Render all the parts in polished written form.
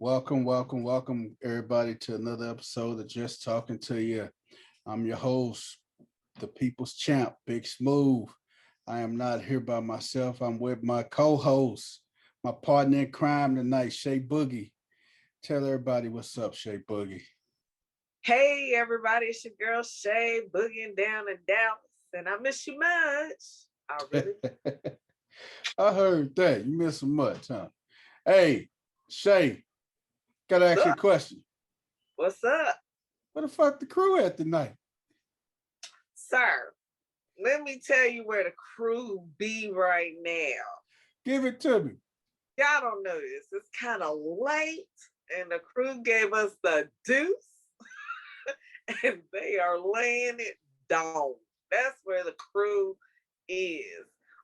Welcome, everybody, to another episode of Just Talking to You. I'm your host, the People's Champ, Big Smoove. I am not here by myself. I'm with my co-host, my partner in crime tonight, Shay Boogie. Tell everybody what's up, Shay Boogie. Hey everybody, it's your girl Shay boogieing down in Dallas, and I miss you much. I really I heard that. You miss so much, huh? Hey, Shay, gotta what's ask you a up? question. What's up, Where the fuck the crew at tonight? sir? Let me tell you where the crew be right now. Give it to me. Y'all don't know this. It's kind of late, and the crew gave us the deuce, and they are laying it down. That's where the crew is.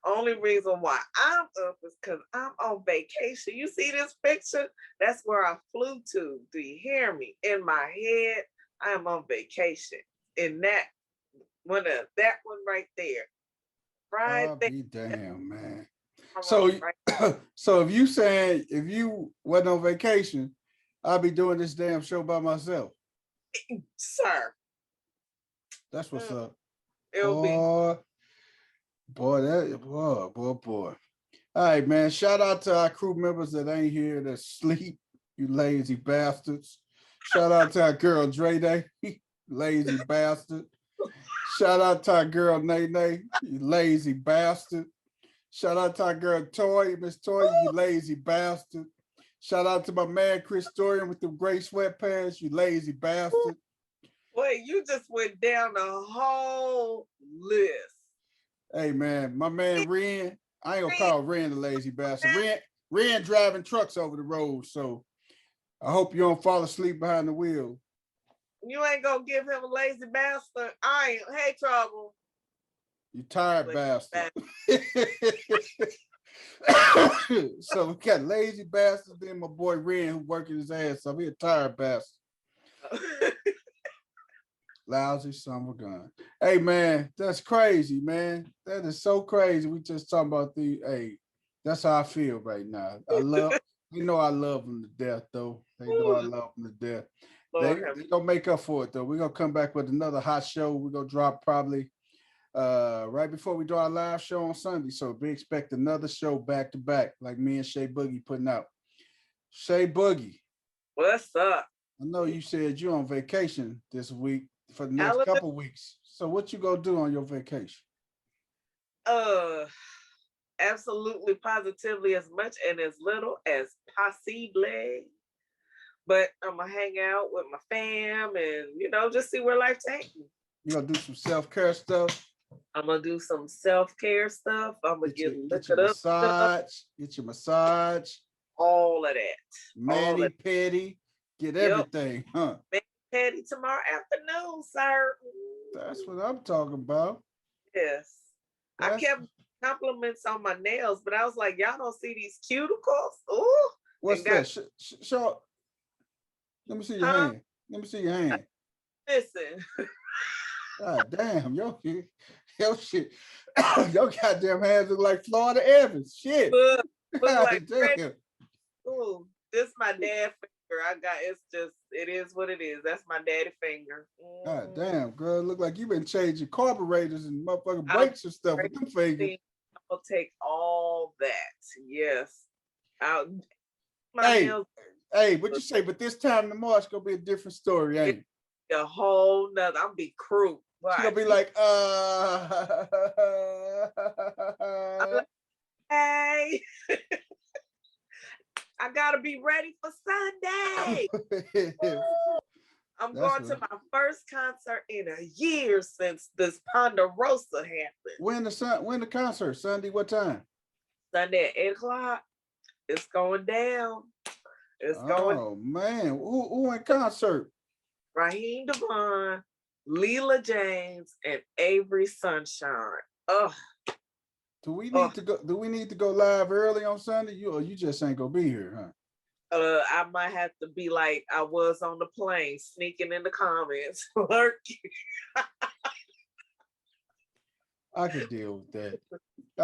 Only reason why I'm up is because I'm on vacation. You see this picture? That's where I flew to. Do you hear me? In my head, I'm on vacation. In that one right there. Right I'll there. be damn, man. I'm So, on right, so if you saying if you wasn't on vacation, I'll be doing this damn show by myself. sir. That's what's Mm, up, it'll be boy. Boy. All right, man. Shout out to our crew members that ain't here that sleep. You lazy bastards. Shout out to our girl Dre Day, lazy bastard. Shout out to our girl Nay Nay, you lazy bastard. Shout out to our girl Toy, Miss Toy, you lazy bastard. Shout out to my man Chris Dorian with the gray sweatpants, you lazy bastard. wait, you just went down the whole list. Hey man, my man Ren, I ain't gonna call Ren the lazy bastard. Ren driving trucks over the road, so I hope you don't fall asleep behind the wheel. You ain't gonna give him a lazy bastard. I ain't. Hey, trouble. You tired Lazy bastard. bastard. So we got lazy bastard, then my boy Ren who working his ass off. He a tired bastard. Lousy son of a gun. Hey man, that's crazy, man. That is so crazy. We just talking about the hey, that's how I feel right now. I love them to death though. They know I love them to death. They Lord have they gonna make up for it though. We're gonna come back with another hot show. We're gonna drop probably right before we do our live show on Sunday. So we expect another show back to back, like me and Shay Boogie putting out. Shay Boogie, what's up? I know you said you're on vacation this week for the next Hallelujah. couple weeks. So what you gonna do on your vacation? Uh, absolutely, positively, as much and as little as possible. But I'm gonna hang out with my fam and just see where life takes me. You gonna do some self-care stuff, I'm gonna do some self-care stuff. I'm gonna get get your liquored up stuff, massage, all of that, all mani of pedi, get yep. everything, huh? Petty tomorrow afternoon, sir. That's what I'm talking about. Yes. I That's kept compliments on my nails, but I was like, y'all don't see these cuticles? Ooh. what's And got that? Show. Let me see your huh? hand. Let me see your hand. Listen. God damn, yo shit, your goddamn hands look like Florida Evans. Shit. Look like God Fred. damn. Ooh, this my dad finger. It is what it is. That's my daddy finger. God damn, girl. Look like you been changing carburetors and motherfucking I'm brakes and stuff with them fingers. I'll take all that. Yes. I'll my Hey, nails hey, what you say? But this time tomorrow it's gonna be a different story, ain't it? a whole nother. I'm be crew. She gonna Watch. be like, I'm like, hey, I gotta be ready for Sunday. I'm That's going to what. my first concert in a year since this Ponderosa happened. When the concert? Sunday, what time? Sunday at 8 o'clock. It's going down. It's going Oh man, who in concert? Raheem Devon, Leela James, and Avery Sunshine. Ugh. Ugh. Do we need to go live early on Sunday? You just ain't gonna be here, huh? I might have to be like I was on the plane, sneaking in the comments, lurking. I could deal with that.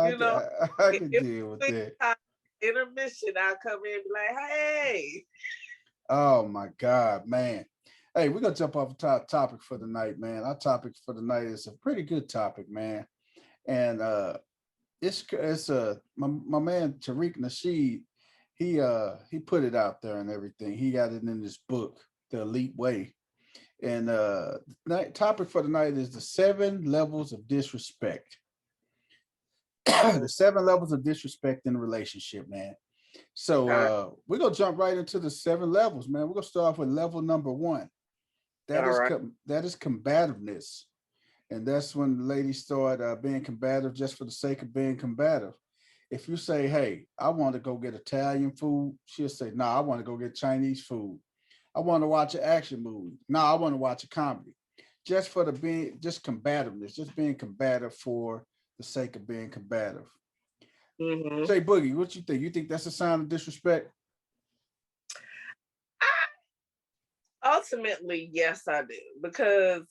You know, I could if deal with we that. have intermission, I'll come in and be like, hey. Oh my God, man. Hey, we're gonna jump off the top topic for the night, man. Our topic for the night is a pretty good topic, man. And it's my man Tariq Nasheed, he put it out there and everything. He got it in his book, The Elite Way. And topic for the night is the 7 levels of disrespect. The 7 levels of disrespect in a relationship, man. So Okay. we're gonna jump right into the 7 levels, man. We're gonna start off with level number one. That All is right. that is combativeness, and that's when the ladies start being combative just for the sake of being combative. If you say, "Hey, I want to go get Italian food," she'll say, "Nah, I want to go get Chinese food. I want to watch an action movie. Nah, I want to watch a comedy." Just for the being, just combativeness, just being combative for the sake of being combative. Mm-hmm. Say, Boogie, what you think? You think that's a sign of disrespect? Ultimately, yes, I do. Because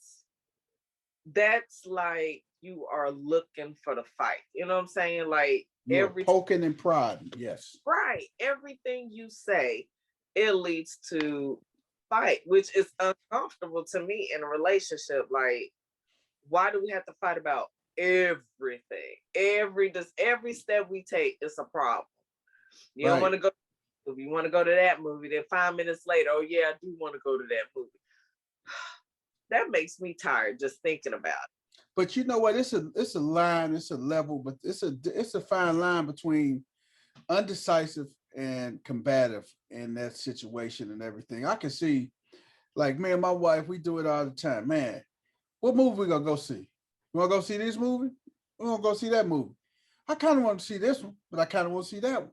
that's like you are looking for the fight. You know what I'm saying? Like You are poking and prodding. Yes. right, everything you say, it leads to fight, which is uncomfortable to me in a relationship. Like, why do we have to fight about everything? Every step we take is a problem. You don't want Right. to go movie. You want to go to that movie. Then 5 minutes later, oh yeah, I do want to go to that movie. That makes me tired just thinking about it. But you know what? It's a line, it's a level, but it's a fine line between undecisive and combative in that situation and everything. I can see, like me and my wife, we do it all the time. Man, what movie we gonna go see? You wanna go see this movie? We gonna go see that movie. I kind of want to see this one, but I kind of want to see that one.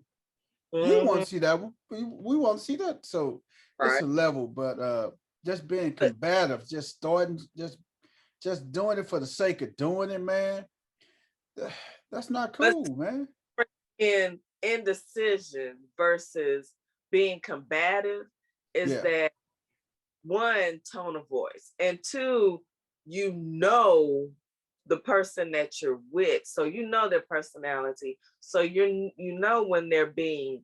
You want Mm-hmm. to see that one, we want to see that. So it's Right. a level, but just being But combative, just starting, just doing it for the sake of doing it, man. That's not but cool, man. in indecision versus being combative is Yeah, that one, tone of voice, and two, you know the person that you're with, so you know their personality, so you know when they're being,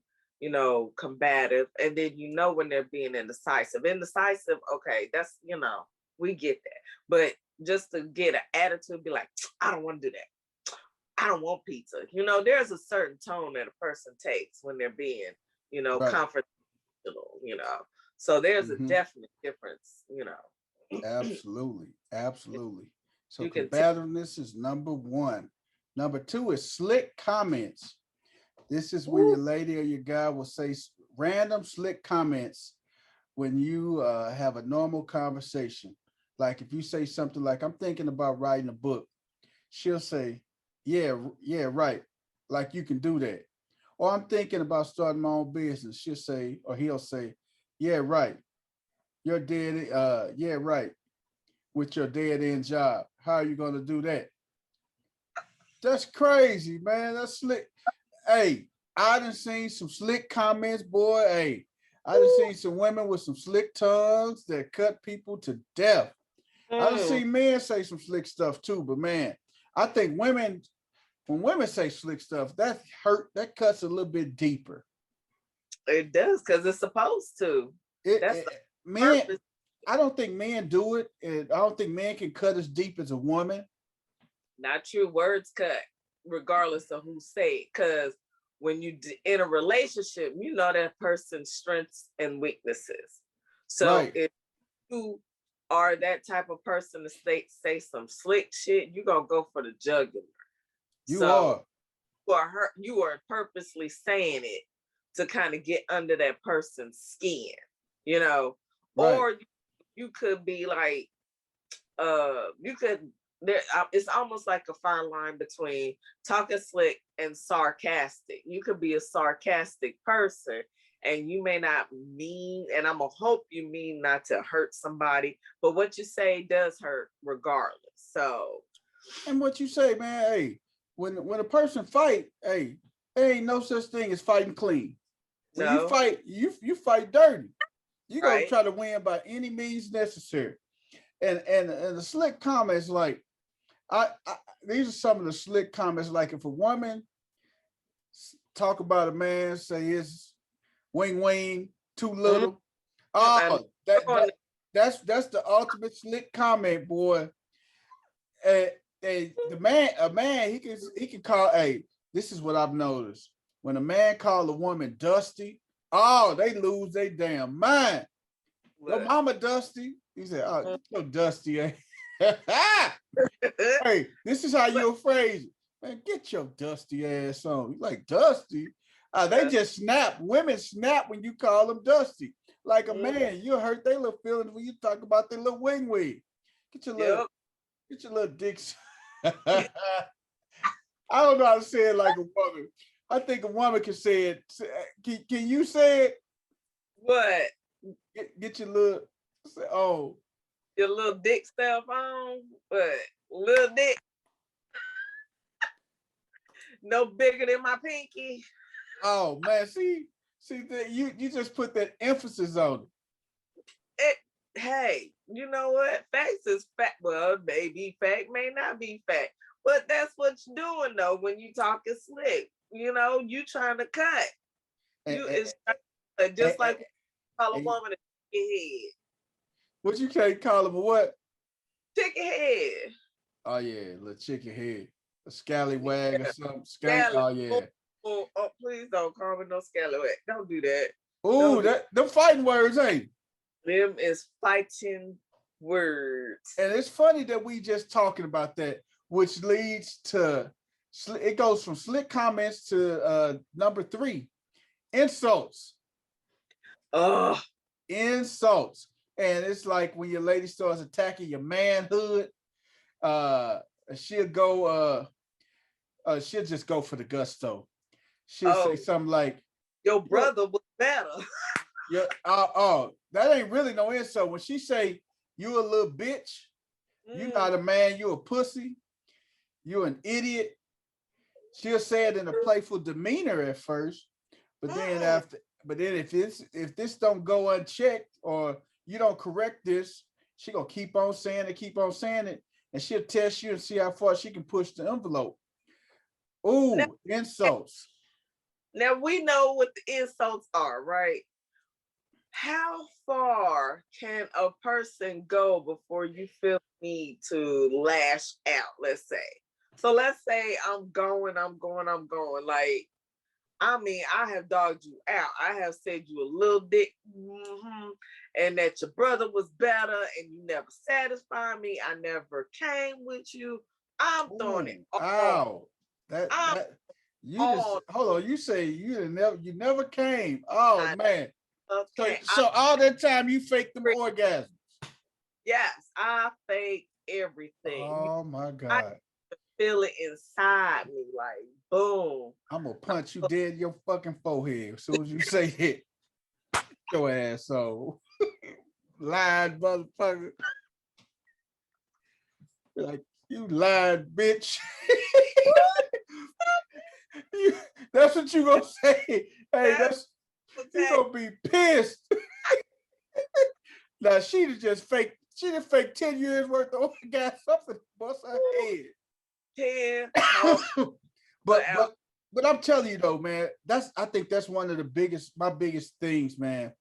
combative, and then you know when they're being indecisive. Okay, that's, we get that, but just to get an attitude, be like, I don't want to do that, I don't want pizza. There's a certain tone that a person takes when they're being, right. confrontational, so there's a Hmm. definite difference, Absolutely, absolutely. So you can tell. combativeness is number one. Number two is slick comments. This is when your Ooh, lady or your guy will say random slick comments when you have a normal conversation. Like if you say something like, "I'm thinking about writing a book," she'll say, "Yeah, yeah, right. Like you can do that." Or, "I'm thinking about starting my own business." She'll say, or he'll say, "Yeah, right. You're dead. Yeah, right. With your dead end job, how are you gonna do that?" That's crazy, man. That's slick. Hey, I done seen some slick comments, boy. Hey, I done ooh, seen some women with some slick tongues that cut people to death. I done mm. seen men say some slick stuff too, but man, I think when women say slick stuff, that hurt, that cuts a little bit deeper. It does because it's supposed to. It, That's it the men, purpose. I don't think men do it, and I don't think men can cut as deep as a woman. Not true. Words cut, regardless of who say it. Because when you in a relationship, you know that person's strengths and weaknesses. So Right. if you are that type of person to say some slick shit, you're gonna go for the jugular. You So are. you are purposely saying it to kind of get under that person's skin, you know, Right. or you could be like, you could there. It's almost like a fine line between talking slick and sarcastic. You could be a sarcastic person, and you may not mean, and I'm gonna hope you mean not to hurt somebody, but what you say does hurt regardless. So And what you say, man, hey, when a person fight, hey, there ain't no such thing as fighting clean. When you no, fight, you fight dirty. You gonna right? try to win by any means necessary. And the slick comments, like I these are some of the slick comments. Like if a woman talk about a man, say his wing wing too Mm, little, Oh, that's the ultimate slick comment, boy. A man, he can call. Hey, this is what I've noticed. When a man call a woman dusty, oh, they lose their damn mind. Your mama dusty. He said, "Oh, you so dusty, eh?" Hey, this is how you'll phrase it. Man, get your dusty ass on. You like dusty? They just snap. Women snap when you call them dusty. Like a man, you hurt their little feelings when you talk about their little wing wing. Get your little dicks. I don't know how to say it like a woman. I think a woman can say it. Can you say it? What? Get your little. Oh, your little dick stuff on. What? Little dick. No bigger than my pinky. Oh man, see that you just put that emphasis on it. Hey, you know what? Facts is fact. Well, maybe fact, may not be fact, but that's what you're doing though when you talking slick. You know, you trying to cut. It's just like call a woman a chicken head. What you can't call him a what? Chicken head. Oh yeah, little chicken head, a scallywag or something. Oh yeah. Oh, please don't call me no scallywag. Don't do that. Ooh, them fighting words, ain't them is fighting words. And it's funny that we just talking about that, which leads to it goes from slick comments to number 3, insults. Insults. And it's like when your lady starts attacking your manhood, she'll just go for the gusto. She'll say something like, your brother was better. Yeah, that ain't really no insult. When she say you a little bitch, you not a man, you a pussy, you an idiot. She'll say it in a playful demeanor at first, but then if this don't go unchecked or you don't correct this, she gonna keep on saying it, and she'll test you and see how far she can push the envelope. Ooh, insults. Now we know what the insults are, right? How far can a person go before you feel the need to lash out? Let's say. So let's say I'm going. Like, I mean, I have dogged you out. I have said you a little dick, and that your brother was better, and you never satisfied me. I never came with you. I'm throwing it. Ow. Hold on. You say you never came. Oh man. Okay. So all that time you faked them orgasms. Yes, I fake everything. Oh my God. I feel it inside me, like boom. I'm gonna punch you dead in your fucking forehead as soon as you say it. Your asshole. Lying motherfucker. Like, you lying bitch. That's what you gonna say. Hey, you gonna be pissed. Now she just faked 10 years worth of got something bust her head. 10. But I'm telling you though, man, I think that's one of my biggest things, man.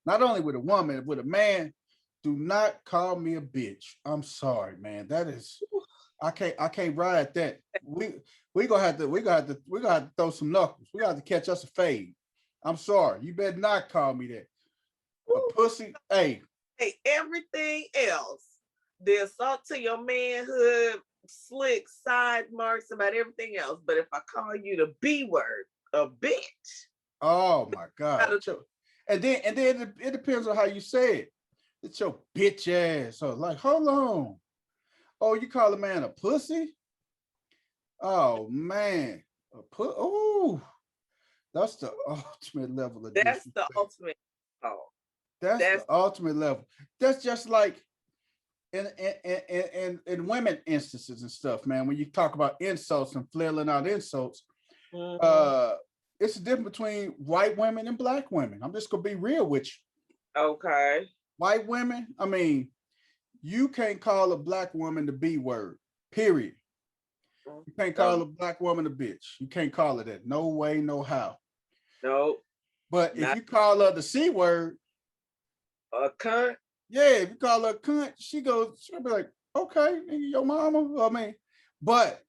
Not only with a woman, with a man, do not call me a bitch. I'm sorry, man. That is, I can't ride that. We gonna have to throw some knuckles. We got to catch us a fade. I'm sorry. You better not call me that. A pussy. Hey, everything else, the assault to your manhood, slick side marks about everything else. But if I call you the B word, a bitch. Oh my God. And then it depends on how you say it. It's your bitch ass. So like, hold on. Oh, you call a man a pussy? Oh man. Oh, that's the ultimate level of that's disrespect. the ultimate. Oh. That's the ultimate level. That's just like in women instances and stuff, man. When you talk about insults and flailing out insults, it's a difference between white women and black women. I'm just gonna be real with you. Okay. White women, I mean, you can't call a black woman the B word, period. You can't call a black woman a bitch. You can't call her that. No way, no how. No. But if you call her the C word, A cunt. Yeah, if you call her a cunt, she'll be like, okay, nigga, your mama. I mean, but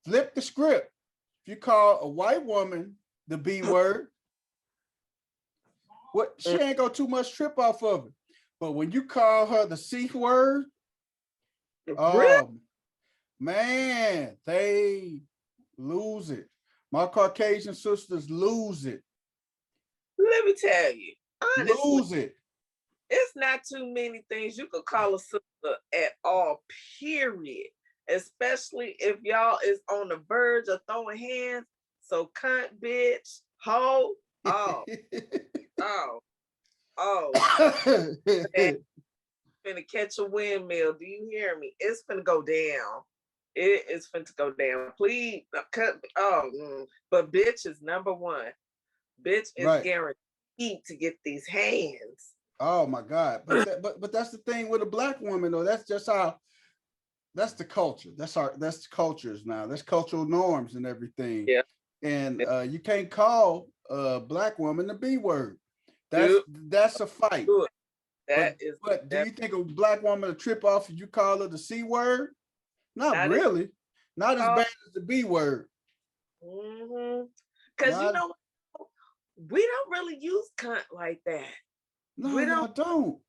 flip the script. If you call a white woman the B word, what she ain't gonna too much trip off of it. But when you call her the C word, Really? man, they lose it. My Caucasian sisters lose it. Let me tell you, honestly, Lose it. it's not too many things you could call a sister at all, period. Especially if y'all is on the verge of throwing hands. So cunt, bitch, hoe, oh, oh, oh. Finna catch a windmill. Do you hear me? It's finna go down. It is finna go down. Please, but bitch is number one. Bitch is Right. guaranteed to get these hands. Oh my God. But that's the thing with a black woman though. That's just how that's the culture. That's the cultures now. That's cultural norms and everything. Yeah. And you can't call a black woman the B word. Dude, That's a fight. good. But do you think a black woman will trip off if you call her the C word? Not really. Not as bad as the B word. Because you know what? We don't really use cunt like that. No, we don't.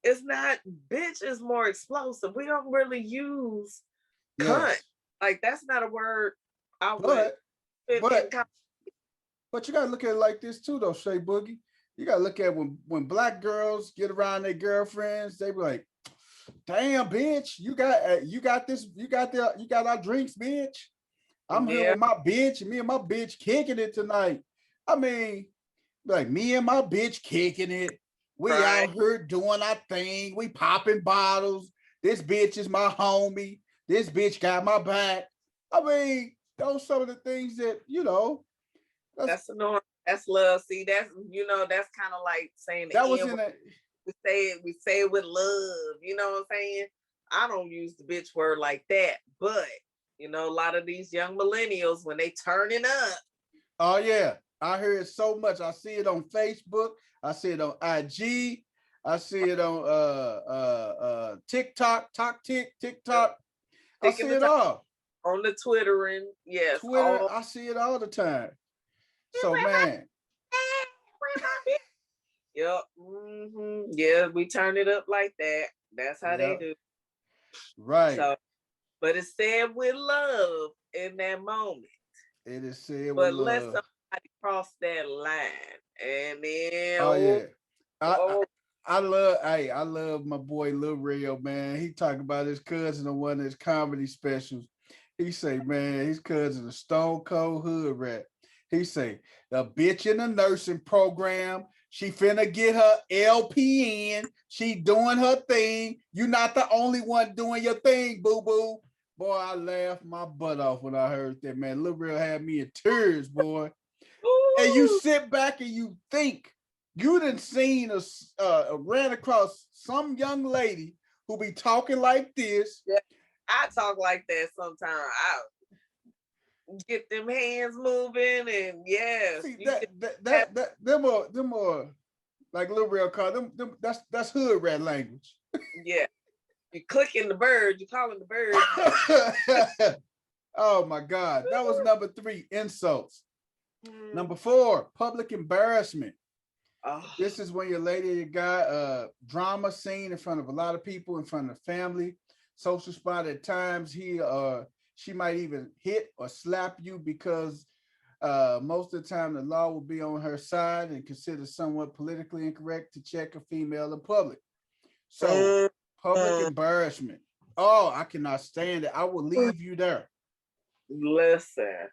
It's not, bitch is more explosive. We don't really use cunt. Yes. Like that's not a word I would. But you gotta look at it like this too, though, Shay Boogie. You gotta look at when black girls get around their girlfriends, they be like, "Damn, bitch, you got this, you got our drinks, bitch. I'm here with my bitch, and me and my bitch kicking it tonight." I mean, like me and my bitch kicking it. We out here doing our thing. We popping bottles. This bitch is my homie. This bitch got my back. I mean, those some of the things that, that's the norm. That's love. See, that's that's kind of like saying the we say it with love. You know what I'm saying? I don't use the bitch word like that, but a lot of these young millennials when they turning up. Oh yeah, I hear it so much. I see it on Facebook. I see it on IG. I see it on TikTok. I see it all on the Twittering. Yes, Twitter. I see it all the time. So man, yep, yeah, we turn it up like that. That's how they do. Right. So, but it's said with love in that moment. It is said but with love. Let somebody cross that line, and then I love my boy Lil Real, man. He talk about his cousin on one of his comedy specials. He say, man, his cousin a stone cold hood rat. He say, the bitch in the nursing program, she finna get her LPN. She doing her thing. You not the only one doing your thing, boo-boo. Boy, I laughed my butt off when I heard that, man. Lil Real had me in tears, boy. Ooh. And you sit back and you think, you done seen ran across some young lady who be talking like this. Yeah, I talk like that sometimes. I get them hands moving, and yes, see, them more like Lil Real call them that's hood rat language. Yeah, you clicking the bird, you calling the bird. Oh my God, that was number 3, insults. Number 4, public embarrassment. This is when your lady got drama scene in front of a lot of people, in front of family, social spot. At times she might even hit or slap you because most of the time the law will be on her side and considered somewhat politically incorrect to check a female in public. So public embarrassment. Oh, I cannot stand it. I will leave you there. Listen,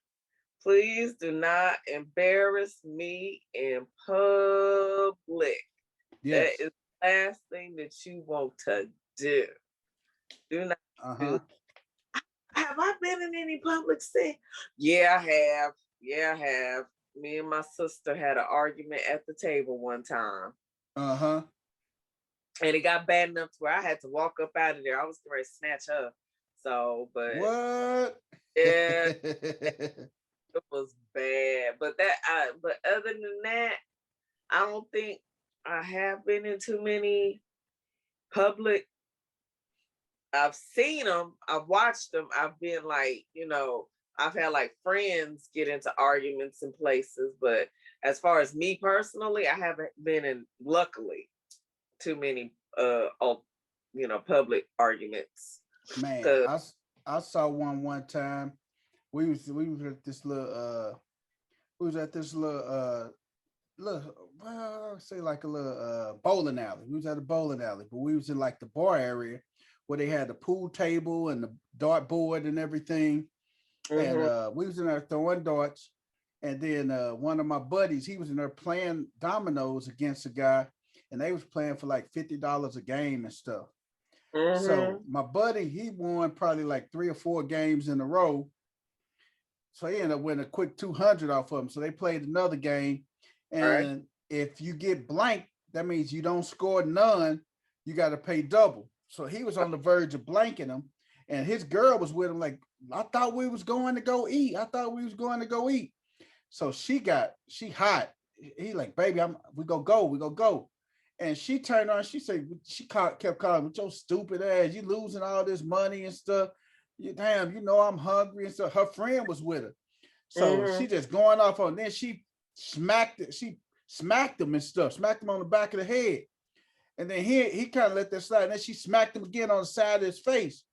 please do not embarrass me in public. Yes. That is the last thing that you want to do. Do not do. Have I been in any public scene? Yeah, I have. Yeah, I have. Me and my sister had an argument at the table one time. And it got bad enough to where I had to walk up out of there. I was ready to snatch her. So, but what? Yeah, it was bad. But other than that, I I have been in too many public. I've seen them. I've watched them. I've been like, I've had like friends get into arguments in places, but as far as me personally, I haven't been in, luckily, too many public arguments. Man, I saw one time. We was at this little well, I'll say like a little bowling alley. We was at a bowling alley, but we was in like the bar area where they had the pool table and the dart board and everything. And we was in there throwing darts. And then one of my buddies, he was in there playing dominoes against a guy, and they was playing for like $50 a game and stuff. So my buddy, he won probably like 3 or 4 games in a row. So he ended up winning a quick 200 off of him. So they played another game. And if you get blank, that means you don't score none. You got to pay double. So he was on the verge of blanking him. And his girl was with him like, I thought we was going to go eat. So she hot. He like, baby, we gonna go. And she turned on, she said, kept calling, with your stupid ass, you losing all this money and stuff. Damn, I'm hungry and stuff. Her friend was with her. So she just going off on, then she smacked him and stuff, smacked him on the back of the head. And then he kind of let that slide. And then she smacked him again on the side of his face.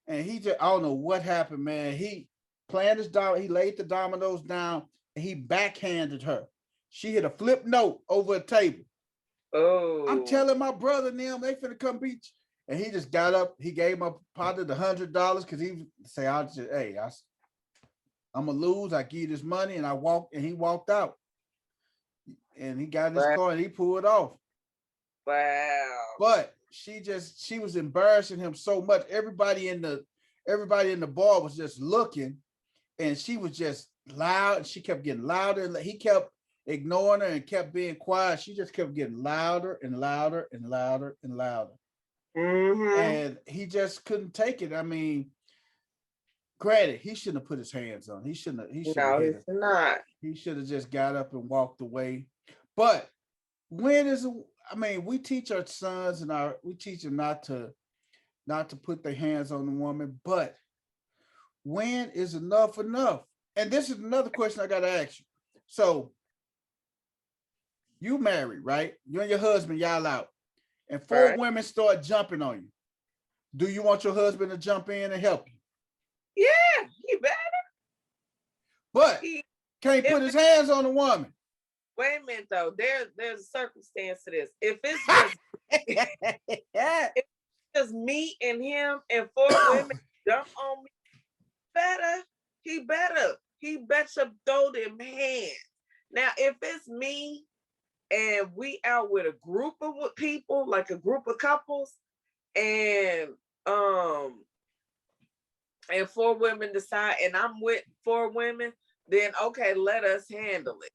And he just, I don't know what happened, man. He playing his he laid the dominoes down and he backhanded her. She hit a flip note over a table. Oh, I'm telling my brother and them, they finna come beat you. And he just got up, he gave my partner the $100 because he say, I'm gonna lose, I give you this money, and he walked out. And he got in his car and he pulled off. Wow. But she was embarrassing him so much. Everybody in the bar was just looking, and she was just loud, and she kept getting louder. He kept ignoring her and kept being quiet. She just kept getting louder and louder and louder and louder. And he just couldn't take it. I mean, granted, he shouldn't have put his hands on. He shouldn't have. He should have just got up and walked away. But we teach our sons and we teach them not to put their hands on the woman. But when is enough enough? And this is another question I got to ask you. So you married, right? You and your husband, y'all out, and 4 women start jumping on you. Do you want your husband to jump in and help you? Yeah, he better. But can't put his hands on a woman. Wait a minute, though. There's a circumstance to this. If it's just me and him and 4 women jump on me, he better throw them hands. Now, if it's me and we out with a group of people, like a group of couples, and 4 women decide, and I'm with 4 women, then okay, let us handle it.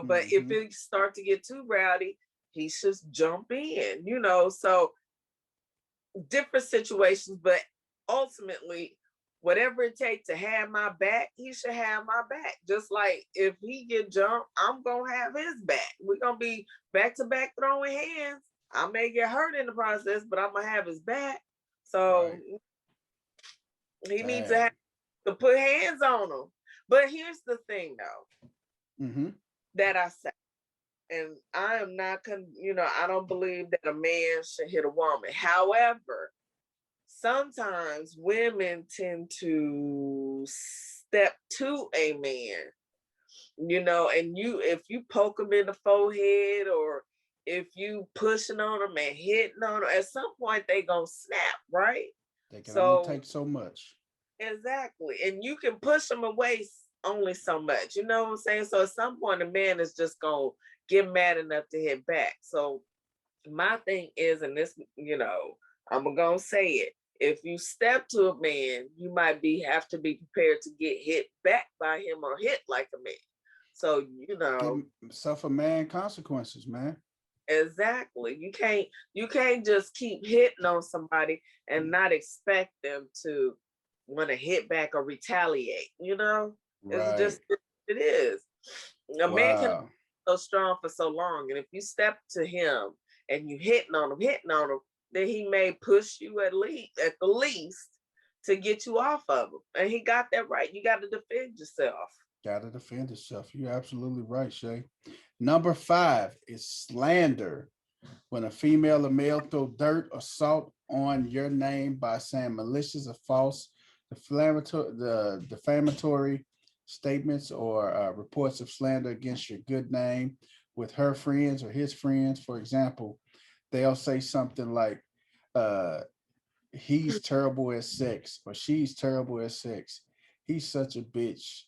But if it start to get too rowdy, he should jump in, so different situations, but ultimately, whatever it takes to have my back, he should have my back. Just like if he get jumped, I'm gonna have his back. We're gonna be back to back throwing hands. I may get hurt in the process, but I'm gonna have his back. So he needs to put hands on him. But here's the thing, though, that I say, and I am not, I don't believe that a man should hit a woman. However, sometimes women tend to step to a man, and if you poke them in the forehead, or if you pushing on them and hitting on them, at some point they gonna snap, right? They can only take so much. Exactly. And you can push them away only so much, you know what I'm saying? So at some point, a man is just gonna get mad enough to hit back. So my thing is, and this, I'm gonna say it, if you step to a man, you might have to be prepared to get hit back by him or hit like a man. So, suffer man consequences, man. Exactly. You can't just keep hitting on somebody and not expect them to want to hit back or retaliate, Right. It's just, it is. A man can so strong for so long. And if you step to him and you hitting on him, then he may push you at the least to get you off of him. And he got that right. You got to defend yourself. Gotta defend yourself. You're absolutely right, Shay. Number 5 is slander. When a female or male throw dirt or salt on your name by saying malicious or false, defamatory statements or reports of slander against your good name with her friends or his friends. For example, they'll say something like, uh, he's terrible at sex or she's terrible at sex. He's such a bitch.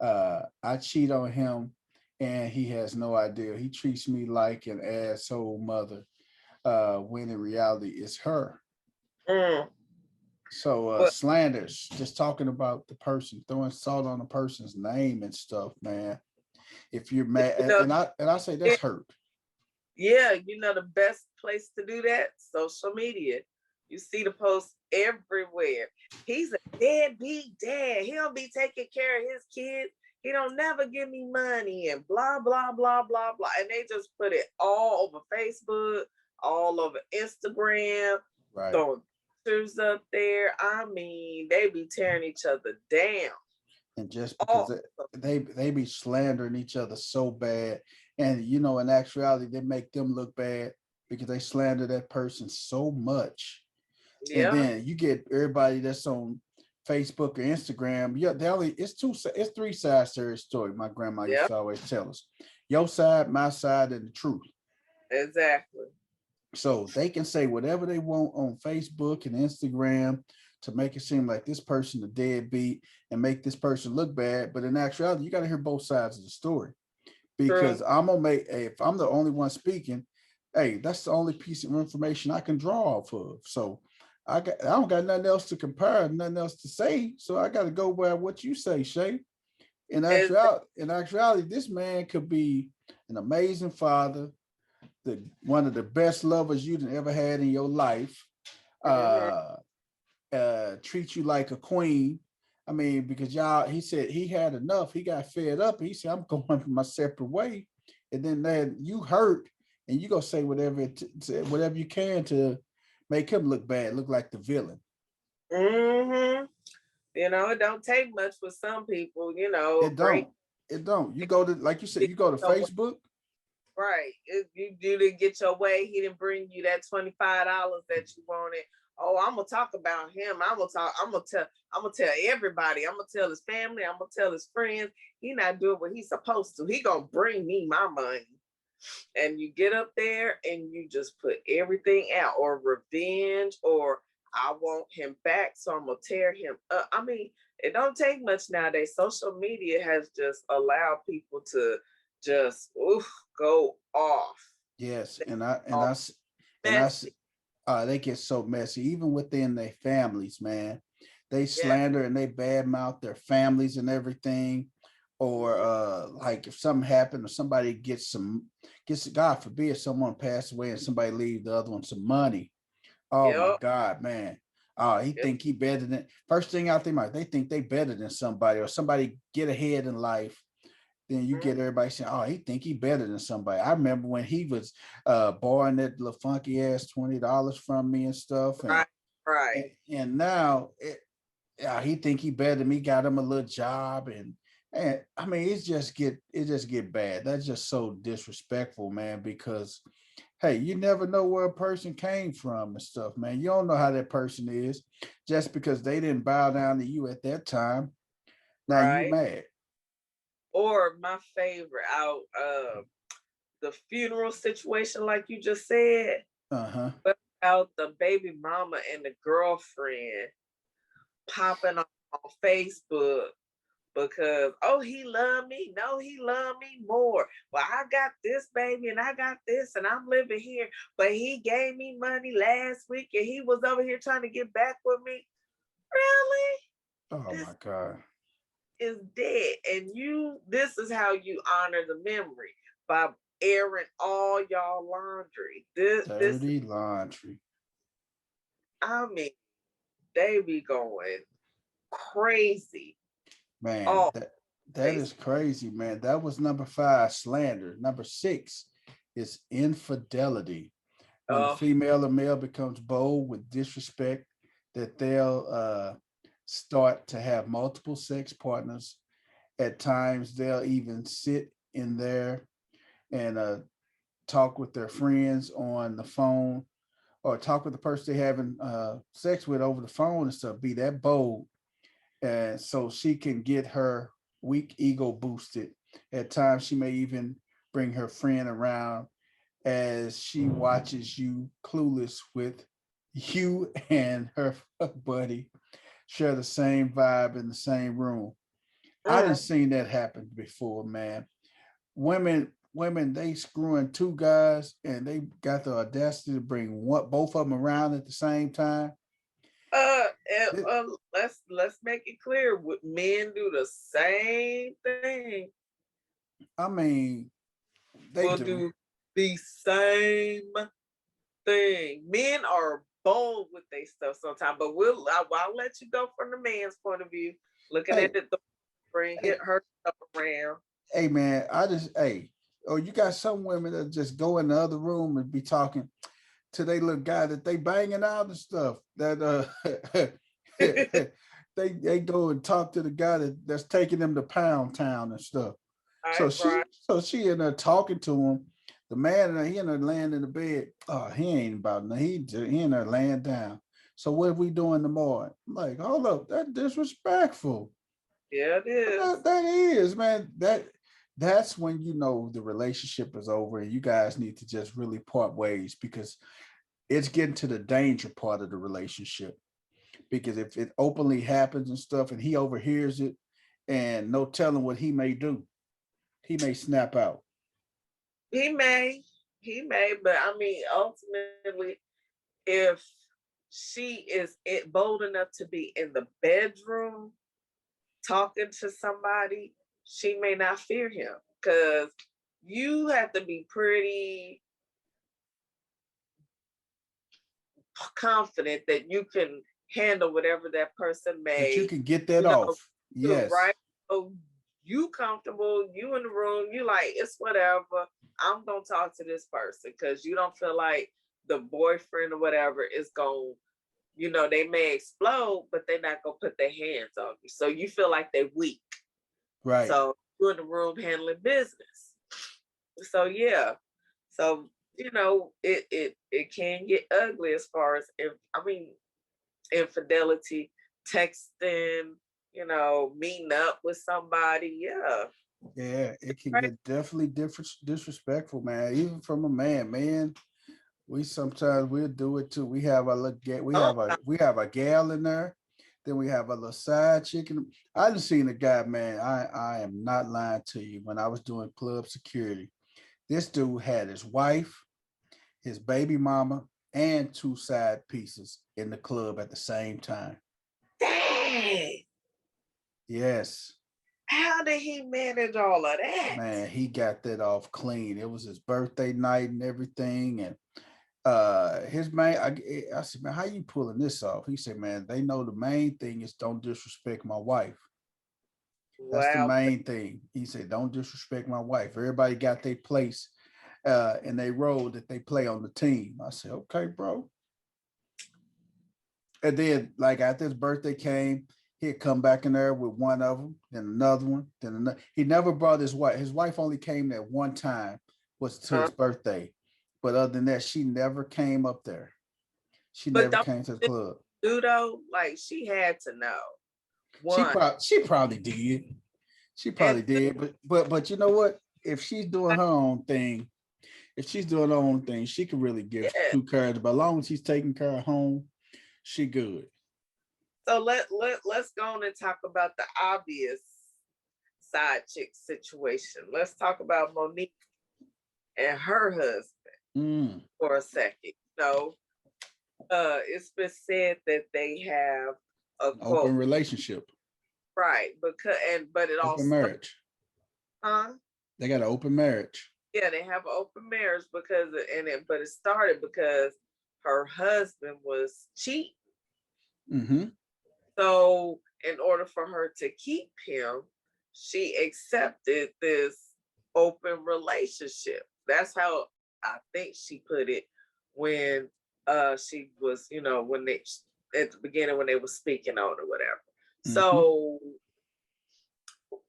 I cheat on him and he has no idea. He treats me like an asshole mother, when in reality it's her. Mm. So But slanders, just talking about the person, throwing salt on a person's name and stuff, man. If you're mad, you know, and I say that's hurt. yeah, the best place to do that, social media. You see the posts everywhere. He's a deadbeat dad. He don't be taking care of his kids. He don't never give me money and blah, blah, blah, blah, blah. And they just put it all over Facebook, all over Instagram, Right. throwing pictures up there. I mean, they be tearing each other down. And just because they be slandering each other so bad, and in actuality they make them look bad because they slander that person so much. And Yeah. then you get everybody that's on Facebook or Instagram. Yeah, it's 3 sides to every story. My grandma used Yeah. to always tell us. Your side, my side, and the truth. Exactly. So they can say whatever they want on Facebook and Instagram to make it seem like this person a deadbeat and make this person look bad. But in actuality, you got to hear both sides of the story. Because True. I'm gonna make, if I'm the only one speaking, hey, that's the only piece of information I can draw off of. So I don't got nothing else to compare, nothing else to say. So I got to go by what you say, Shay. In actuality, this man could be an amazing father, one of the best lovers you've ever had in your life. Mm-hmm. Treat you like a queen. I mean, because he said he had enough. He got fed up. He said, I'm going my separate way. And then you hurt and you go say whatever you can to make him look bad, look like the villain. Mm-hmm. It don't take much for some people, It break. don't. It don't. You go to, like you said, you go to Facebook. Right. If you didn't get your way, he didn't bring you that $25 that you wanted. Oh, I'm gonna talk about him. I'm gonna tell everybody. I'm gonna tell his family. I'm gonna tell his friends. He not doing what he's supposed to. He gonna bring me my money. And you get up there and you just put everything out, or revenge, or I want him back, so I'm gonna tear him up. I mean, it don't take much nowadays. Social media has just allowed people to just go off. Yes, They and I messy. they get so messy, even within their families, man. They Yeah. slander and they badmouth their families and everything. Or Mhm. like if something happened or somebody gets God forbid someone passed away and somebody leave the other one some money. Oh my Yep. God, man. Oh, he Yep. think he better than first thing out there, they think they better than somebody, or somebody get ahead in life. Then you get everybody saying, "Oh, he think he better than somebody." I remember when he was borrowing that little funky ass $20 from me and stuff, and Right. Right. and, and now he think he better than me. Got him a little job, and I mean, it just get bad. That's just so disrespectful, man. Because hey, you never know where a person came from and stuff, man. You don't know how that person is just because they didn't bow down to you at that time. Now you Right. mad. Or my favorite out the funeral situation, like you just said, Uh-huh. but out the baby mama and the girlfriend popping on Facebook because he loved me. No, he loved me more. Well, I got this baby and I got this and I'm living here, but he gave me money last week and he was over here trying to get back with me. Really? Oh This my God. is dead. And this is how you honor the memory, by airing all y'all laundry. This Dirty laundry. I mean, they be going crazy. Man, Oh, That is crazy, man. That was number 5, slander. Number 6 is infidelity. When the Oh, female or male becomes bold with disrespect, that they'll start to have multiple sex partners. At times, they'll even sit in there and talk with their friends on the phone, or talk with the person they're having sex with over the phone and stuff. Be that bold, and so she can get her weak ego boosted. At times, she may even bring her friend around as she watches you clueless with you and her buddy share the same vibe in the same room. I didn't mm. seen that happen before, man. Women, they screwing 2 guys and they got the audacity to bring both of them around at the same time. And, let's make it clear. Men do the same thing. I mean, they Will do. do the same thing. Men are bold with their stuff sometimes, but I'll let you go from the man's point of view. Looking Hey, at the bring hey, her stuff around. hey, man, oh, you got some women that just go in the other room and be talking to they little guy that they banging out and stuff. That they go and talk to the guy that's taking them to Pound Town and stuff. So Right. she in there talking to him. The man, he in there laying in the bed. Oh, he ain't about nothing. He in there laying down. So what are we doing tomorrow? I'm like, hold up, that's disrespectful. Yeah, it is. That is, man. That's when you know the relationship is over and you guys need to just really part ways, because it's getting to the danger part of the relationship. Because if it openly happens and stuff and he overhears it, and no telling what he may do, he may snap out. He may, but I mean, ultimately, if she is bold enough to be in the bedroom talking to somebody, she may not fear him, because you have to be pretty confident that you can handle whatever that person That you may, can get that you know, off. do, Yes. right? So you comfortable, you in the room, you like, it's whatever. I'm gonna talk to this person because you don't feel like the boyfriend or whatever is gonna, they may explode, but they're not gonna put their hands on you. So you feel like they're weak. Right. So you're in the room handling business. So yeah. So it can get ugly as far as, if I mean, infidelity, texting, meeting up with somebody. Yeah. Yeah, it can Right. get definitely different disrespectful, man. Even from a man. Man, we sometimes we'll do it too. We have a look get Oh, we have a gal in there, then we have a little side chicken. I done seen a guy, man. I am not lying to you. When I was doing club security, this dude had his wife, his baby mama, and 2 side pieces in the club at the same time. dang. Yes. How did he manage all of that? Man, he got that off clean. It was his birthday night and everything. And his man, I said, man, how you pulling this off? He said, man, they know the main thing is don't disrespect my wife. That's the Wow. main thing. He said, don't disrespect my wife. Everybody got their place and they role that they play on the team. I said, okay, bro. And then, like, after his birthday came, he'd come back in there with one of them, then another one, then another. He never brought his wife. His wife only came that one time, was to Uh, his birthday. But other than that, she never came up there. She but never don't came to the club. do though. Like, she had to know She one, probably she probably did. She and probably did. But you know what? If she's doing her own thing, she can really give yeah. 2 cares. But as long as she's taking care of home, she good. So let's go on and talk about the obvious side chick situation. Let's talk about Monique and her husband Mm, for a second. It's been said that they have a open quote, relationship, right? But it open also, marriage. huh? They got an open marriage. Yeah, they have an open marriage but it started because her husband was cheating. Mm-hmm. So in order for her to keep him, she accepted this open relationship. That's how I think she put it when she was, when they at the beginning when they were speaking on or whatever. Mhm. So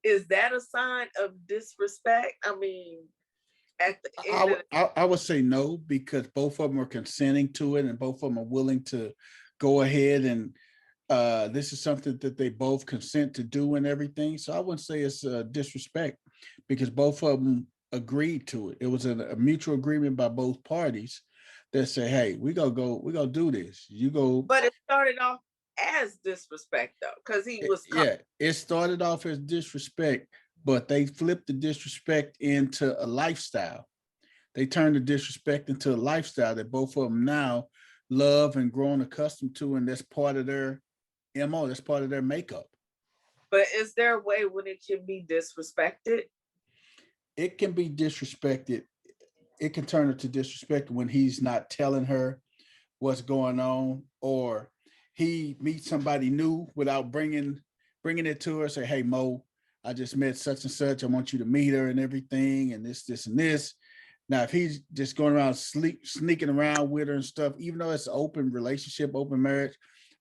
is that a sign of disrespect? I mean, at the end of I would say no, because both of them are consenting to it and both of them are willing to go ahead and this is something that they both consent to do and everything. So I wouldn't say it's disrespect, because both of them agreed to it. It was a mutual agreement by both parties that say, hey, we're gonna do this. You go. but it started off as disrespect though, because he was Yeah, it started off as disrespect, but they flipped the disrespect into a lifestyle. They turned the disrespect into a lifestyle that both of them now love and grown accustomed to, and that's part of their MO. That's part of their makeup. but is there a way when it can be disrespected? It can be disrespected. It can turn into disrespect when he's not telling her what's going on, or he meets somebody new without bringing it to her. Say, hey Mo, I just met such and such. I want you to meet her and everything, and this and this. Now, if he's just going around sneaking around with her and stuff, even though it's an open relationship, open marriage,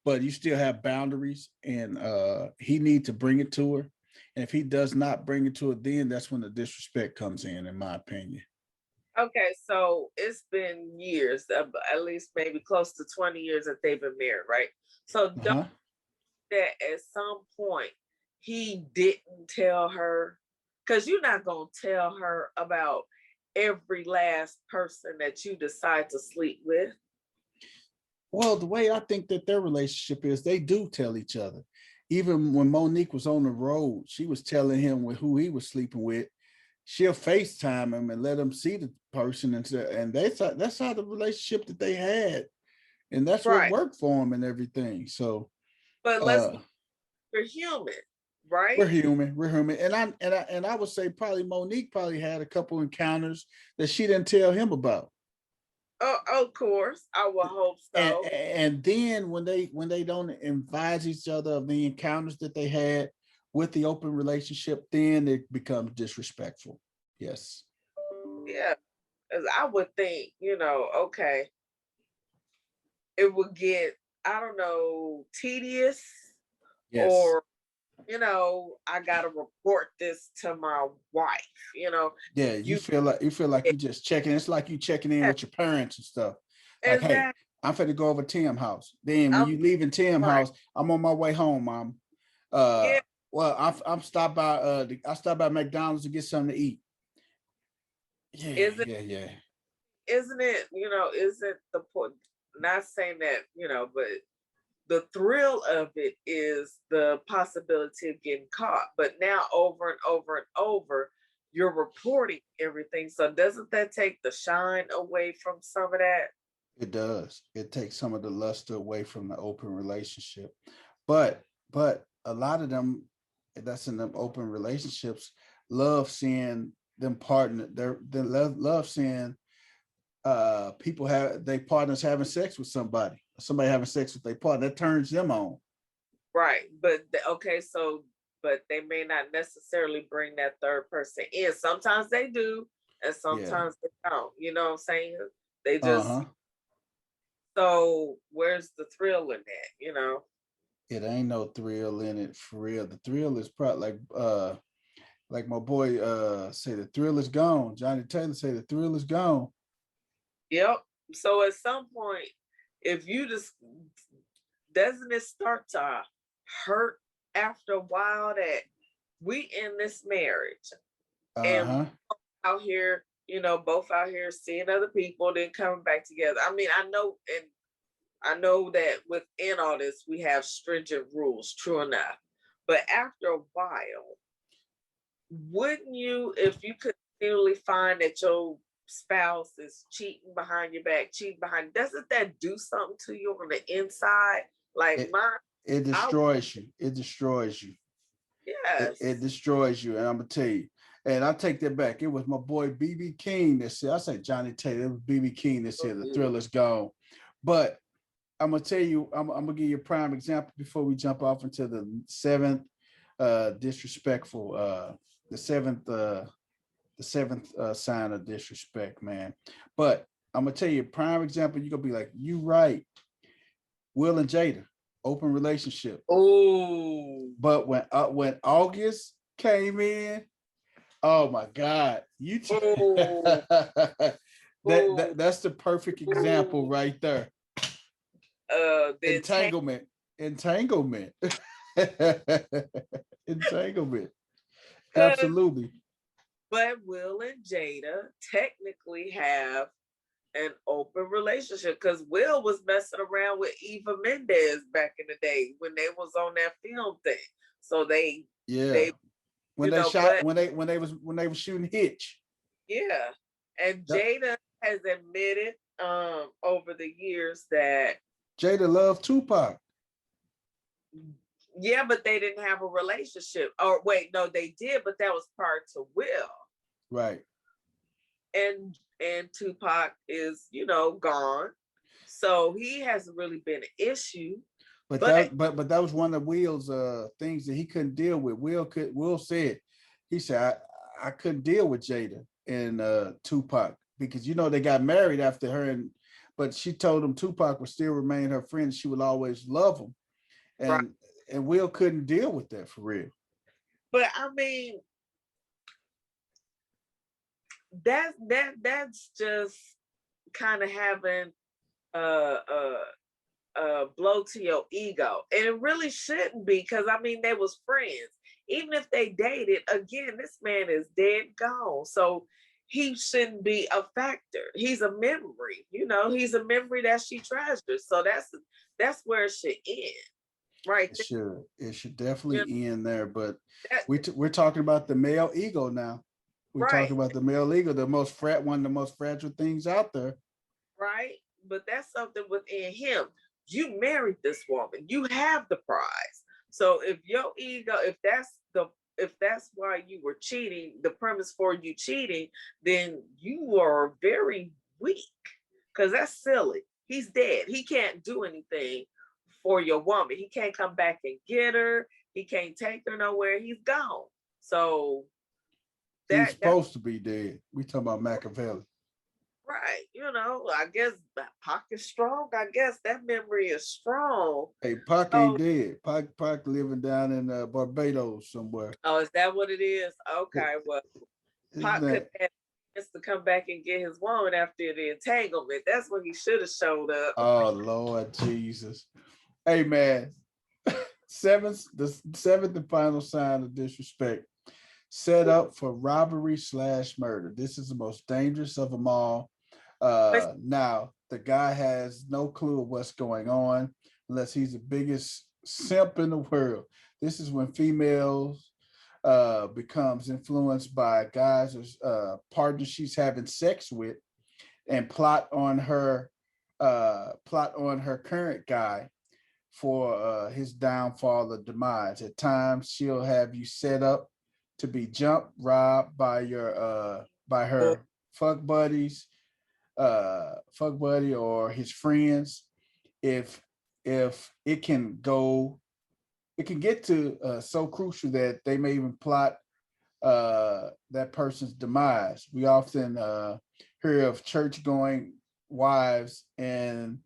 but you still have boundaries, and he needs to bring it to her. And if he does not bring it to her, then that's when the disrespect comes in my opinion. Okay, so it's been years, at least maybe close to 20 years that they've been married, right? So don't Uh-huh. that at some point he didn't tell her, because you're not going to tell her about every last person that you decide to sleep with. Well, the way I think that their relationship is, they do tell each other. Even when Monique was on the road, she was telling him with who he was sleeping with. She'll FaceTime him and let him see the person, and that's how the relationship that they had, and that's what Right. worked for him and everything. So But let's be, uh we're human, we're right? human, we're human, and I would say probably Monique probably had a couple encounters that she didn't tell him about. Oh, of course, I will hope so. And then when they don't advise each other of the encounters that they had with the open relationship, then it becomes disrespectful. Yes. Yeah, because I would think, okay, it would get, I don't know, tedious, Yes. or I gotta report this to my wife. Yeah, you You feel like you just checking. It's like you checking in with your parents and stuff. Like, hey, exactly. I'm finna go over Tim house. Then when I'm you leaving Tim right. house, I'm on my way home, mom. Yeah, Well, I'm stopped by I stopped by McDonald's to get something to eat. Yeah, isn't yeah, yeah. isn't it? Isn't the point? Not saying that, but the thrill of it is the possibility of getting caught. But now over and over and over, you're reporting everything. So doesn't that take the shine away from some of that? It does. It takes some of the luster away from the open relationship. But a lot of them that's in them open relationships love seeing them partner. They love seeing people have their partners having sex with somebody having sex with their partner. That turns them on. Right. But okay, so but they may not necessarily bring that third person in. Sometimes they do, and Yeah. sometimes they don't. You know what I'm saying? They just Uh-huh. so where's the thrill in that, It ain't no thrill in it for real. The thrill is probably like my boy say the thrill is gone. Johnny Taylor say the thrill is gone. Yep. So at some point, if you just doesn't it start to hurt after a while that we in this marriage and Uh-huh. out here, both out here seeing other people, then coming back together. I mean, I know that within all this we have stringent rules, true enough. But after a while, wouldn't you, if you could continually find that your spouse is cheating behind your back, cheating behind, doesn't that do something to you on the inside? Like It mine, it I destroys you. It destroys you. It yes. destroys you. And I'm gonna tell you. And I take that back. It was my boy BB King that said, I say Johnny Taylor, it was BB King that said the thrill is gone. But I'm gonna tell you, I'm gonna give you a prime example before we jump off into the seventh disrespectful, the seventh sign of disrespect, man. But I'm gonna tell you a prime example. You're gonna be like, you right. Will and Jada, open relationship. Oh. But when August came in, oh my God, Oh. that's the perfect example right there. The Entanglement. Entanglement. Cause, Absolutely. but Will and Jada technically have an open relationship because Will was messing around with Eva Mendes back in the day when they was on that film thing. So Yeah. they When they shot, but when they were shooting Hitch. yeah. And Yep. Jada has admitted over the years that Jada loved Tupac. yeah, but they didn't have a relationship. Or wait, no, they did, but that was prior to Will. Right. And Tupac is, gone. So he hasn't really been an issue. But But that was one of Will's things that he couldn't deal with. Will said, he said, I couldn't deal with Jada and Tupac because they got married after her, but she told him Tupac would still remain her friend. She would always love him. right. And Will couldn't deal with that for real. But I mean, that's just kind of having a blow to your ego, and it really shouldn't be because I mean they was friends. Even if they dated, again, this man is dead gone, so he shouldn't be a factor. He's a memory, he's a memory that she treasures. So that's where it should end, right? It should definitely end there. But That, we're talking about the male ego now. We're right, talking about the male ego, one of the most fragile things out there. right. But that's something within him. You married this woman. You have the prize. So if your ego, if that's why you were cheating, the premise for you cheating, then you are very weak. Because that's silly. He's dead. He can't do anything for your woman. He can't come back and get her. He can't take her nowhere. He's gone. So He's that's supposed to be dead. We talking about Machiavelli. right. I guess Pac is strong. I guess that memory is strong. Hey, Pac ain't So, dead. Pac living down in Barbados somewhere. oh, is that what it is? Okay, well, Isn't Pac could that? have chance to come back and get his woman after the entanglement. That's when he should have showed up. Oh Lord Jesus. Hey man, the seventh and final sign of disrespect. Set up for robbery/murder. This is the most dangerous of them all. Now, the guy has no clue of what's going on unless he's the biggest simp in the world. This is when females becomes influenced by guys or partners she's having sex with and plot on her current guy for his downfall or demise. At times, she'll have you set up to be jumped, robbed by her fuck buddies, fuck buddy or his friends. If it can get to so crucial that they may even plot that person's demise. We often hear of church going wives and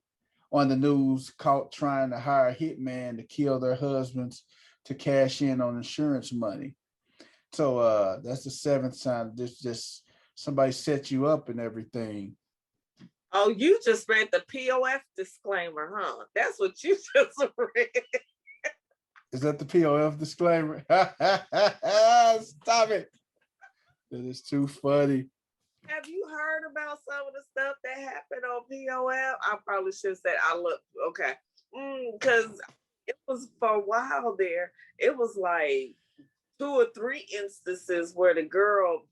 on the news caught trying to hire a hitman to kill their husbands to cash in on insurance money. So that's the seventh sign. This just somebody set you up and everything. Oh, you just read the POF disclaimer, huh? That's what you just read. Is that the POF disclaimer? Stop it. That is too funny. Have you heard about some of the stuff that happened on POF? I probably should say I look okay. Because it was for a while there, it was like 2 or 3 instances where the girl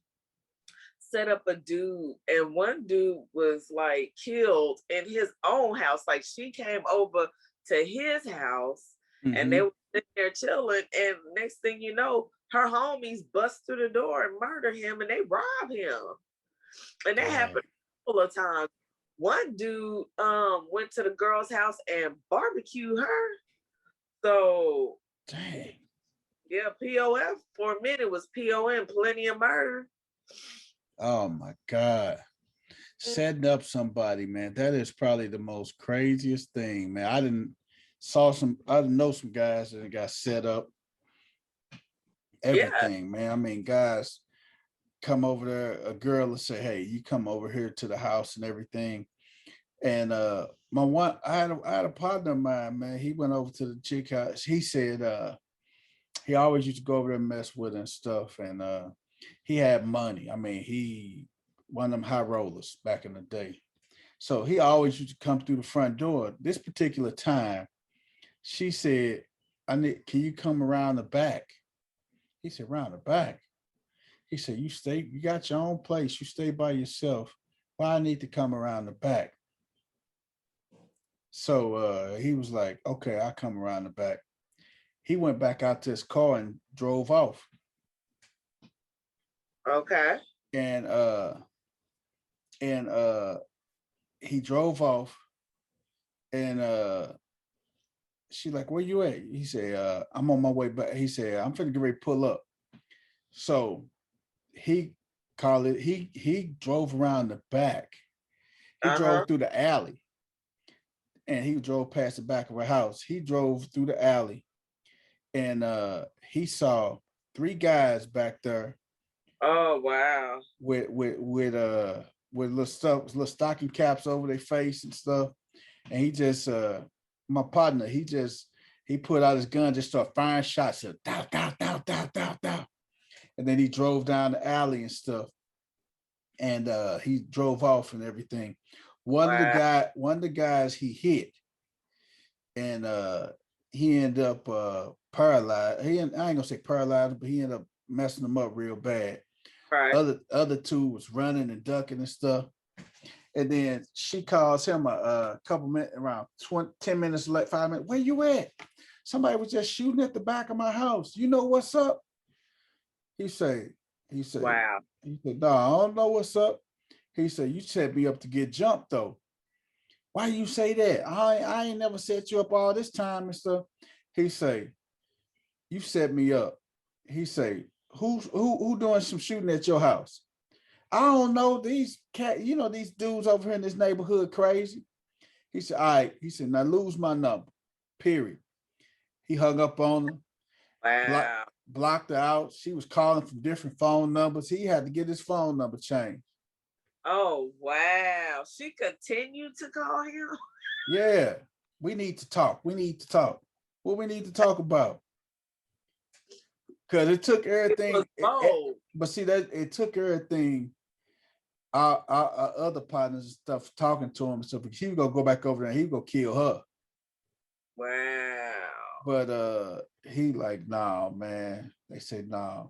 set up a dude and one dude was like killed in his own house. Like she came over to his house and they were sitting there chilling, and next thing you know, her homies bust through the door and murder him and they rob him. And that happened a couple of times. One dude went to the girl's house and barbecued her. So dang. Yeah, POF for a minute was PON, plenty of murder. Oh my God. Setting up somebody, man. That is probably the most craziest thing, man. I didn't know some guys that got set up, Yeah, everything, man. I mean, guys come over there, a girl will say, hey, you come over here to the house and everything. And I had a partner of mine, man. He went over to the chick house. He said he always used to go over there and mess with her and stuff. And he had money. I mean, he one of them high rollers back in the day. So he always used to come through the front door. This particular time, she said, can you come around the back? He said, around the back. He said, you got your own place. You stay by yourself. Why I need to come around the back? So he was like, okay, I'll come around the back. He went back out to his car and drove off. okay. And and he drove off, and she like, where you at? He said, I'm on my way back. He said, I'm finna get ready to pull up. So he he drove around the back. He Uh-huh. drove through the alley, and he drove past the back of her house. He drove through the alley, and he saw three guys back there Oh wow. with little stocking caps over their face and stuff. And he just my partner, he put out his gun, just started firing shots at dow, dow, dow, dow, dow, dow. And then he drove down the alley and stuff. And he drove off and everything. Wow. One of the guys he hit, and he ended up paralyzed. I ain't gonna say paralyzed, but he ended up messing him up real bad. Right. Other two was running and ducking and stuff. And then she calls him a couple minutes, around 10 minutes late, 5 minutes. Where you at? Somebody was just shooting at the back of my house. You know what's up? He said, he said, Wow. he said, no, I don't know what's up. He said, you set me up to get jumped though. Why you say that? I ain't never set you up all this time and stuff. He say, you set me up. He say, who doing some shooting at your house? I don't know, these dudes over here in this neighborhood crazy. He said, all right. He said, now lose my number. Period. He hung up on her, Wow. blocked her out. She was calling from different phone numbers. He had to get his phone number changed. Oh wow. She continued to call him. Yeah, we need to talk. We need to talk. What we need to talk about? Because it took It was everything. bold. But see, that it took everything. Our other partners and stuff talking to him and stuff. He was gonna go back over there and he was gonna kill her. Wow. But he like, nah, man. They said nah.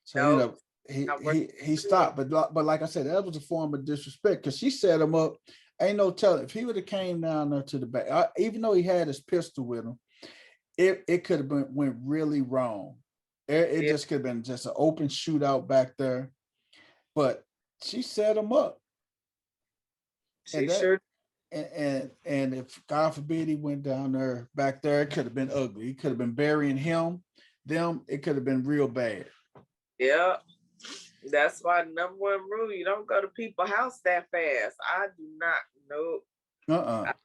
So he ended Nope. up Not worth he it. stopped. But like I said, that was a form of disrespect because she set him up. Ain't no telling if he would have came down there to the back, even though he had his pistol with him, it could have been went really wrong. It Yeah, just could have been just an open shootout back there. But she set him up, she and that sure. and if God forbid he went down there back there, it could have been ugly. He could have been burying them. It could have been real bad. Yeah. That's why number one rule, you don't go to people's house that fast. I do not know. Uh-uh. I don't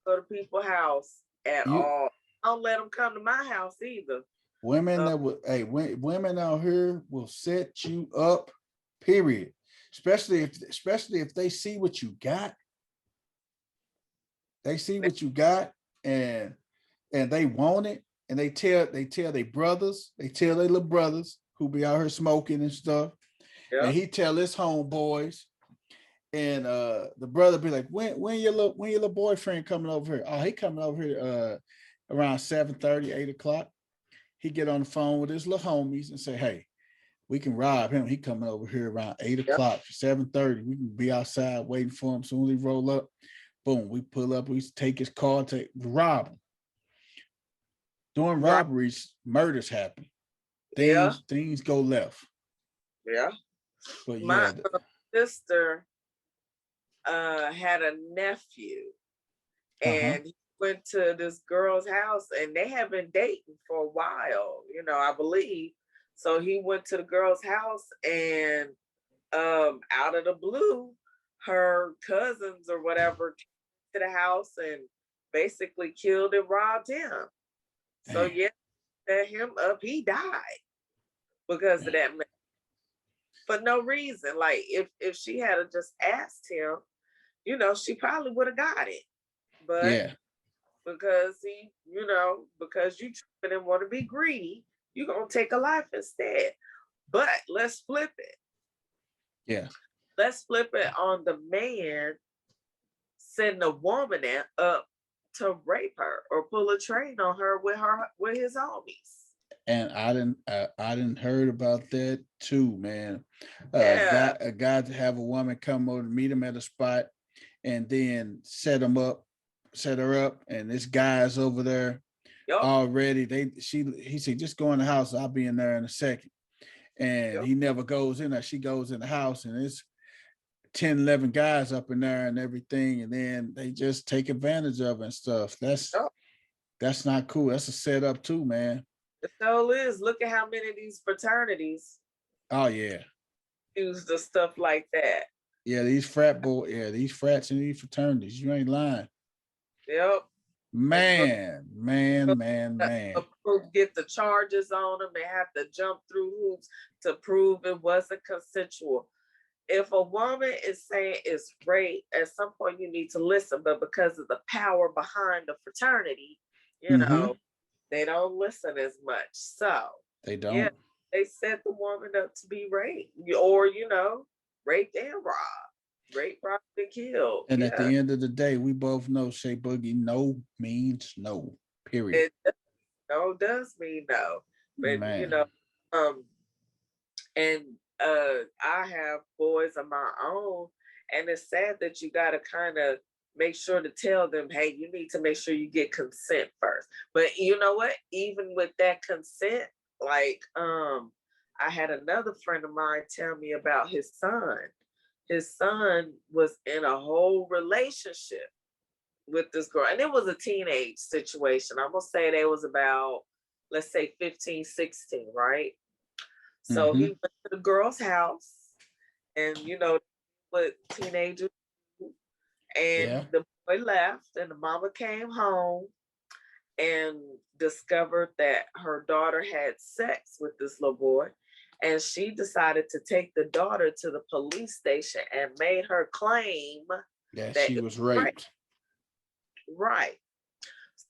go to people's house at You all. I don't let them come to my house either. women Uh, that would women out here will set you up, period. Especially if they see what you got. They see what you got, and they want it, and they tell their brothers, they tell their little brothers who be out here smoking and stuff, yeah. and he tell his homeboys, and the brother be like, when your little boyfriend coming over here? Oh, he coming over here around 7:30, 8 o'clock. He get on the phone with his little homies and say, hey, we can rob him. He coming over here around 8 Yeah. o'clock, 7:30. We can be outside waiting for him. Soon as he roll up, boom, we pull up, we take his car, rob him. During Right. robberies, murders happen. Yeah. Things go left. Yeah. But My yeah, sister had a nephew uh-huh. and he went to this girl's house and they had been dating for a while, I believe. So he went to the girl's house and out of the blue, her cousins or whatever came to the house and basically killed and robbed him. So Damn. yeah, set him up. He died because of that man. For no reason. Like if she had just asked him, she probably would have got it. But Yeah. because because you didn't want to be greedy, you're gonna take a life instead. But let's flip it. Yeah. Let's flip it on the man setting a woman up to rape her or pull a train on her with his homies. And I didn't heard about that too, man. Yeah. A guy to have a woman come over to meet him at a spot and then set her up, and this guy's over there Yep. already. He said, just go in the house, I'll be in there in a second. And Yep. he never goes in there. She goes in the house and it's 10, 11 guys up in there and everything, and then they just take advantage of it and stuff. Yep. That's not cool. That's a setup too, man. It still is. Look at how many of these fraternities Oh yeah. use the stuff like that. Yeah, these frats and these fraternities. You ain't lying. Yep. Man. Get the charges on them. They have to jump through hoops to prove it wasn't consensual. If a woman is saying it's rape, at some point you need to listen. But because of the power behind the fraternity, they don't listen as much. So They don't. yeah, they set the woman up to be raped, or raped and robbed, robbed, and killed. And at the end of the day, we both know, Shay Boogie, no means no. Period. No does mean no. But Man. And I have boys of my own, and it's sad that you got to kind of make sure to tell them, hey, you need to make sure you get consent first. But you know what? Even with that consent, like I had another friend of mine tell me about his son. His son was in a whole relationship with this girl, and it was a teenage situation. I'm gonna say they was about, let's say 15, 16, right? So he went to the girl's house, and what teenagers do, and the boy left, and the mama came home and discovered that her daughter had sex with this little boy. And she decided to take the daughter to the police station and made her claim that she was raped. Right.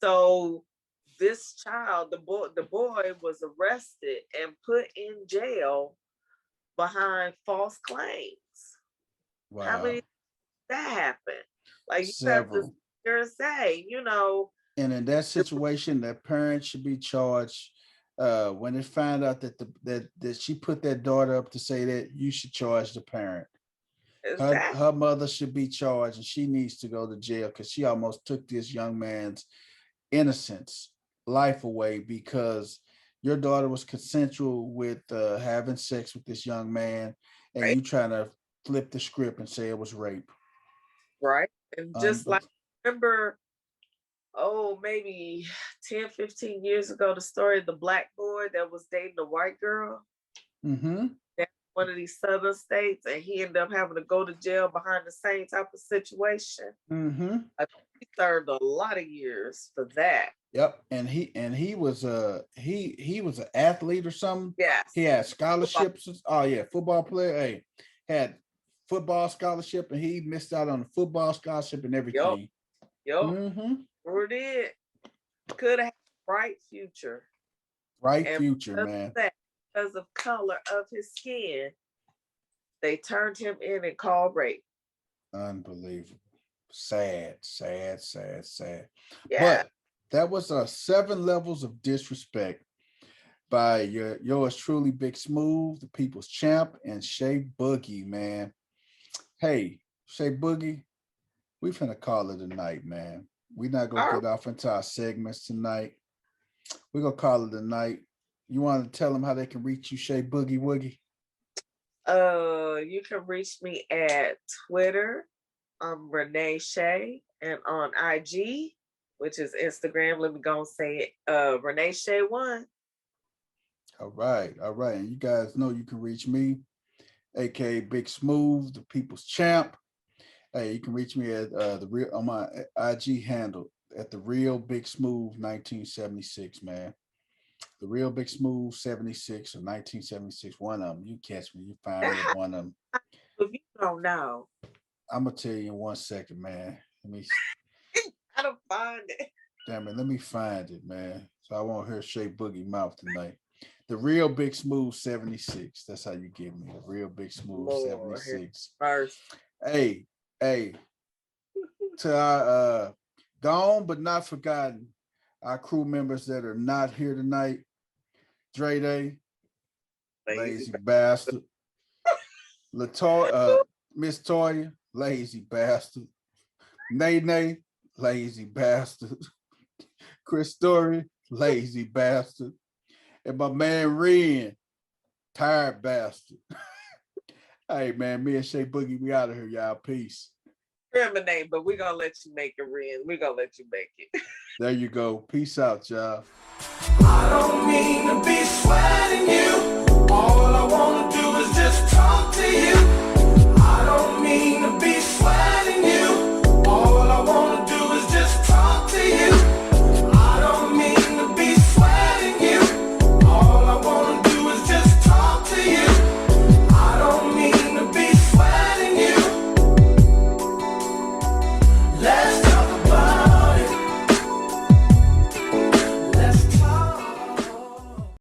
So this child, the boy was arrested and put in jail behind false claims. Wow. How many that happened? Like several. You have to say, And in that situation, that parents should be charged. When they find out that she put that daughter up to say that, you should charge the parent. Exactly. Her mother should be charged, and she needs to go to jail because she almost took this young man's innocence, life away, because your daughter was consensual with having sex with this young man, and you trying to flip the script and say it was rape. Right. And just like, remember, maybe 10, 15 years ago, the story of the black boy that was dating a white girl. That's one of these southern states, and he ended up having to go to jail behind the same type of situation. He served a lot of years for that. Yep, and he was he was an athlete or something. Yes, he had scholarships. Football. Oh yeah, football player. Hey, had football scholarship, and he missed out on the football scholarship and everything. Yep. Sure did. Could have a bright future. Bright future, man. Because of color of his skin, they turned him in and called rape. Unbelievable. Sad. Yeah. But that was 7 levels of disrespect by yours truly, Big Smoove, the people's champ, and Shay Boogie, man. Hey, Shay Boogie, we finna call it a night, man. We're not gonna get off into our segments tonight. We're gonna call it a night. You want to tell them how they can reach you, Shay Boogie Woogie? You can reach me at Twitter. I'm Renee Shay, and on IG, which is Instagram. Let me go and say it. Renee Shay 1. All right. And you guys know you can reach me, aka Big Smoove, the People's Champ. Hey, you can reach me at the real on my IG handle at the Real Big Smoove 1976, man. The Real Big Smoove 76 or 1976. One of them. You catch me. You find me at one of them. If you don't know, I'm gonna tell you in 1 second, man. Let me. I don't find it. Damn it. Let me find it, man. So I won't hear Shay Boogie mouth tonight. The Real Big Smoove 76. That's how you get me. The Real Big Smoove Lord, 76. first. Hey, to our gone but not forgotten, our crew members that are not here tonight. Dre Day, lazy bastard. Latoya, Miss Toya, lazy bastard. Nay, lazy bastard. Chris Story, lazy bastard. And my man Ren, tired bastard. Hey man, me and Shay Boogie, we out of here, y'all. Peace. Discriminate, but we're gonna let you make it, Ren. We're gonna let you make it. There you go. Peace out, y'all. I don't mean to be sweating you. All I wanna do is just talk to you. I don't mean to be